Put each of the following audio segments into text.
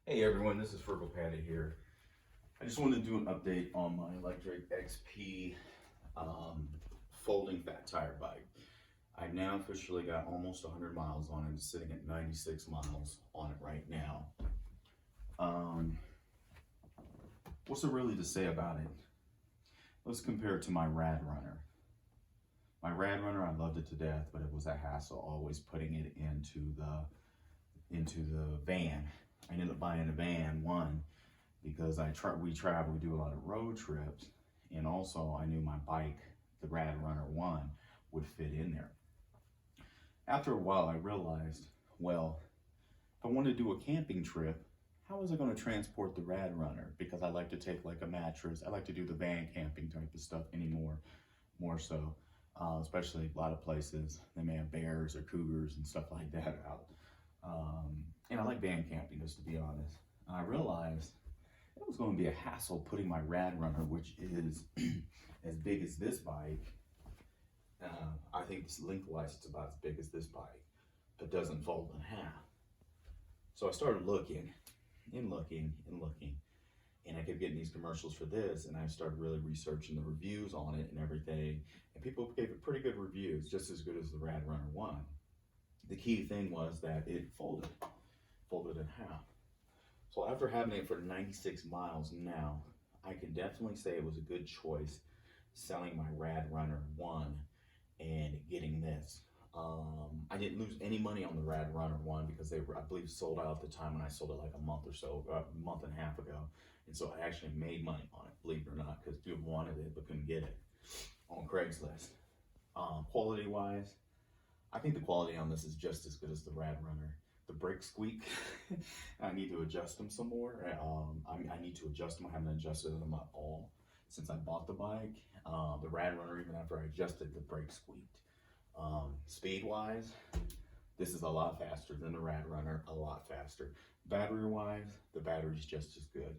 Hey everyone, this is Fergal Panda here. I just wanted to do an update on my Lectric XP folding fat tire bike. I've now officially got almost 100 miles on it. It's sitting at 96 miles on it right now. What's there really to say about it? Let's compare it to my Rad Runner. My Rad Runner, I loved it to death, but it was a hassle always putting it into the van. I ended up buying a van, one, because we travel, we do a lot of road trips, and also I knew my bike, the Rad Runner 1, would fit in there. After a while, I realized, well, if I wanted to do a camping trip, how was I going to transport the Rad Runner? Because I like to take like a mattress. I like to do the van camping type of stuff anymore, more so, especially a lot of places, they may have bears or cougars and stuff like that out. And I like van camping, just to be honest. And I realized it was going to be a hassle putting my Rad Runner, which is as big as this bike. I think lengthwise it's about as big as this bike, but doesn't fold in half. So I started looking and looking and looking, and I kept getting these commercials for this, and I started really researching the reviews on it and everything, and people gave it pretty good reviews, just as good as the Rad Runner 1. The key thing was that it folded in half. So after having it for 96 miles now, I can definitely say it was a good choice selling my Rad Runner 1 and getting this. I didn't lose any money on the Rad Runner 1 because they were, I believe, sold out at the time when I sold it like a month and a half ago. And so I actually made money on it, believe it or not, because people wanted it but couldn't get it on Craigslist. Quality wise, I think the quality on this is just as good as the Rad Runner. The brakes squeak. I need to adjust them some more. I need to adjust them. I haven't adjusted them at all since I bought the bike. The Rad Runner, even after I adjusted, the brakes squeaked. Speed-wise, this is a lot faster than the Rad Runner, a lot faster. Battery-wise, the battery's just as good.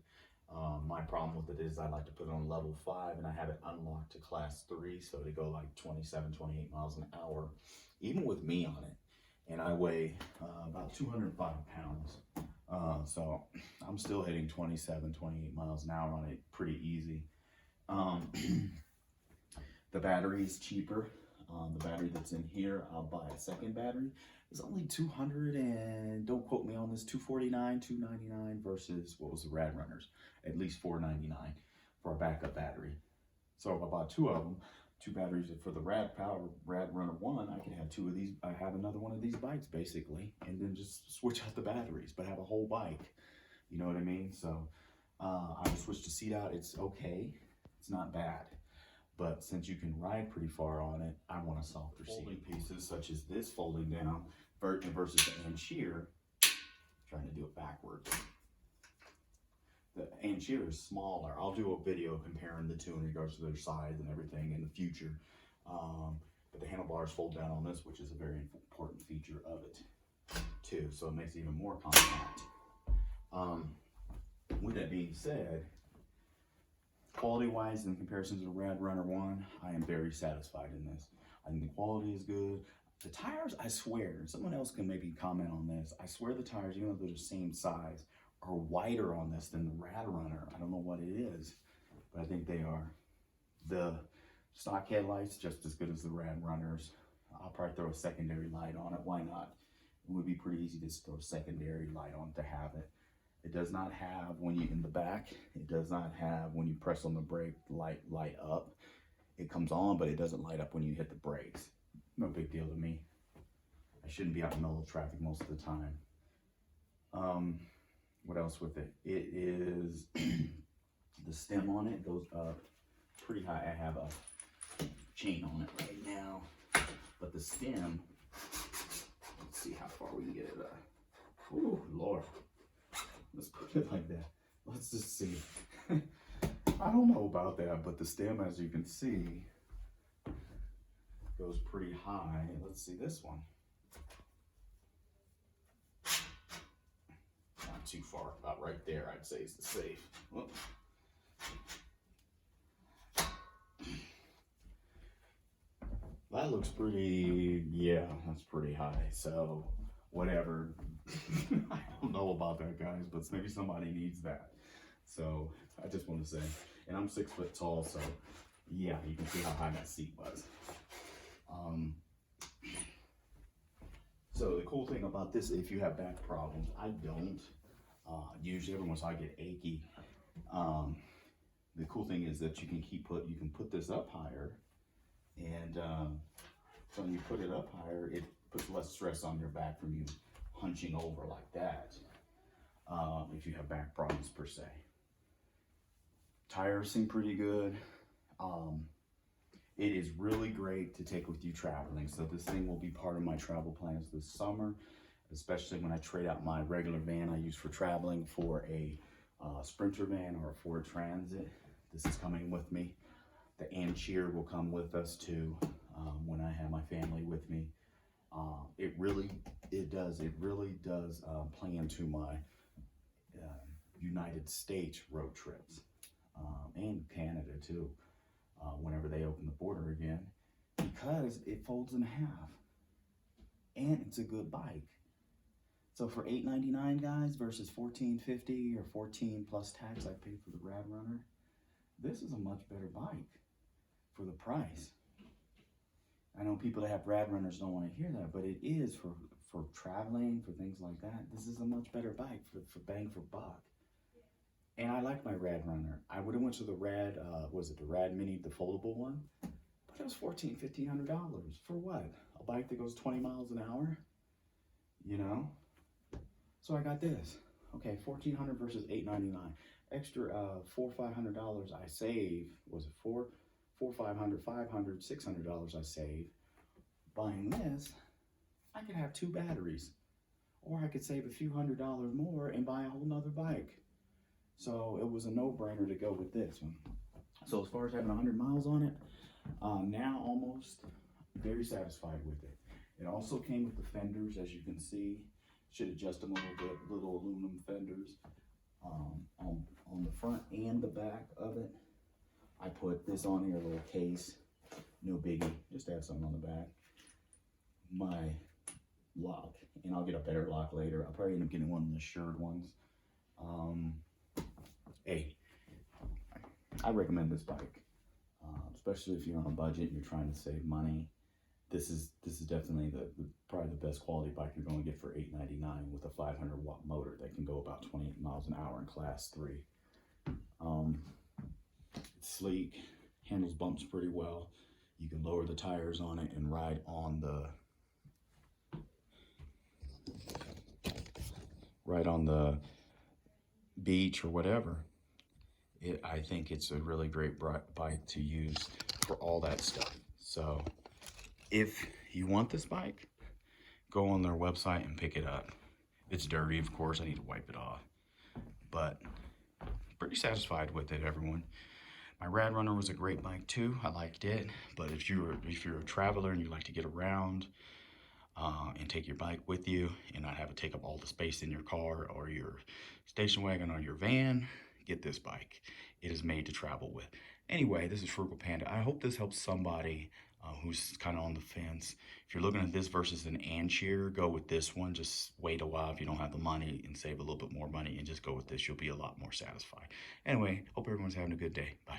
My problem with it is I like to put it on level 5 and I have it unlocked to class 3, so to go like 27, 28 miles an hour, even with me on it. And I weigh about 205 pounds. So I'm still hitting 27, 28 miles an hour on it pretty easy. The battery is cheaper. The battery that's in here, I'll buy a second battery. It's only 200 and, don't quote me on this, 249, 299 versus what was the Rad Runners, at least 499 for a backup battery. So if I bought two of them, two batteries for the Rad Runner 1, I can have two of these. I have another one of these bikes basically, and then just switch out the batteries, but have a whole bike. You know what I mean? So I will switch the seat out. It's okay. It's not bad. But since you can ride pretty far on it, I want a softer seat. Folding pieces such as this folding down versus the Anchier, trying to do it backwards. The Anchier is smaller. I'll do a video comparing the two in regards to their size and everything in the future. But the handlebars fold down on this, which is a very important feature of it too. So it makes it even more compact. With that being said, quality-wise, in comparison to the Rad Runner 1, I am very satisfied in this. I think the quality is good. The tires, I swear, someone else can maybe comment on this, I swear the tires, even though they're the same size, are wider on this than the Rad Runner. I don't know what it is, but I think they are. The stock headlights, just as good as the Rad Runners. I'll probably throw a secondary light on it. Why not? It would be pretty easy to throw a secondary light on to have it. It does not have, when you in the back, it does not have, when you press on the brake, light up. It comes on, but it doesn't light up when you hit the brakes. No big deal to me. I shouldn't be out in the middle of traffic most of the time. What else with it? It is, the stem on it goes up pretty high. I have a chain on it right now, but the stem, let's see how far we can get it up. Ooh, Lord. Let's put it like that. Let's just see. I don't know about that, but the stem, as you can see, goes pretty high. Let's see this one. Not too far, about right there, I'd say is the safe. Whoop. That looks pretty, yeah, that's pretty high. So whatever. I don't know about that, guys, but maybe somebody needs that. So I just want to say, and I'm 6 foot tall, so yeah, you can see how high that seat was. So the cool thing about this, if you have back problems, I don't. Usually every once in a while I get achy. The cool thing is that you can put this up higher, and so when you put it up higher, it puts less stress on your back from you hunching over like that. If you have back problems per se. Tires seem pretty good. It is really great to take with you traveling. So this thing will be part of my travel plans this summer, especially when I trade out my regular van I use for traveling for a Sprinter van or a Ford Transit. This is coming with me. The Ancheer will come with us too when I have my family with me. It really does play into my United States road trips and Canada too. Whenever they open the border again, because it folds in half and it's a good bike. So for $8.99, guys, versus $14.50 or $14 plus tax I paid for the Rad Runner, this is a much better bike for the price. I know people that have Rad Runners don't want to hear that, but it is for traveling, for things like that. This is a much better bike for bang for buck. And I like my Rad Runner. I would have went to the Rad, was it the Rad Mini, the foldable one? But it was $1,500 for what? A bike that goes 20 miles an hour? You know? So I got this. Okay, $1,400 versus $8.99. Extra $400 or $500 I save. Was it $400, $500, $600 I save. Buying this, I could have 2 batteries. Or I could save a few $100s more and buy a whole nother bike. So it was a no-brainer to go with this one. So as far as having 100 miles on it, now almost very satisfied with it. It also came with the fenders, as you can see. Should adjust them a little bit, little aluminum fenders on the front and the back of it. I put this on here, a little case, no biggie, just to have something on the back. My lock, and I'll get a better lock later. I'll probably end up getting one of the assured ones. Hey, I recommend this bike, especially if you're on a budget and you're trying to save money. This is definitely probably the best quality bike you're going to get for $8.99 with a 500-watt motor that can go about 28 miles an hour in class 3. It's sleek, handles bumps pretty well. You can lower the tires on it and ride on the beach or whatever. I think it's a really great bike to use for all that stuff. So if you want this bike, go on their website and pick it up. It's dirty, of course. I need to wipe it off, but pretty satisfied with it, everyone. My Rad Runner was a great bike too. I liked it, but if you're a traveler and you like to get around and take your bike with you and not have it take up all the space in your car or your station wagon or your van, get this bike. It is made to travel with. Anyway, this is Frugal Panda. I hope this helps somebody who's kind of on the fence. If you're looking at this versus an Ancheer, go with this one. Just wait a while if you don't have the money and save a little bit more money and just go with this. You'll be a lot more satisfied. Anyway, hope everyone's having a good day. Bye.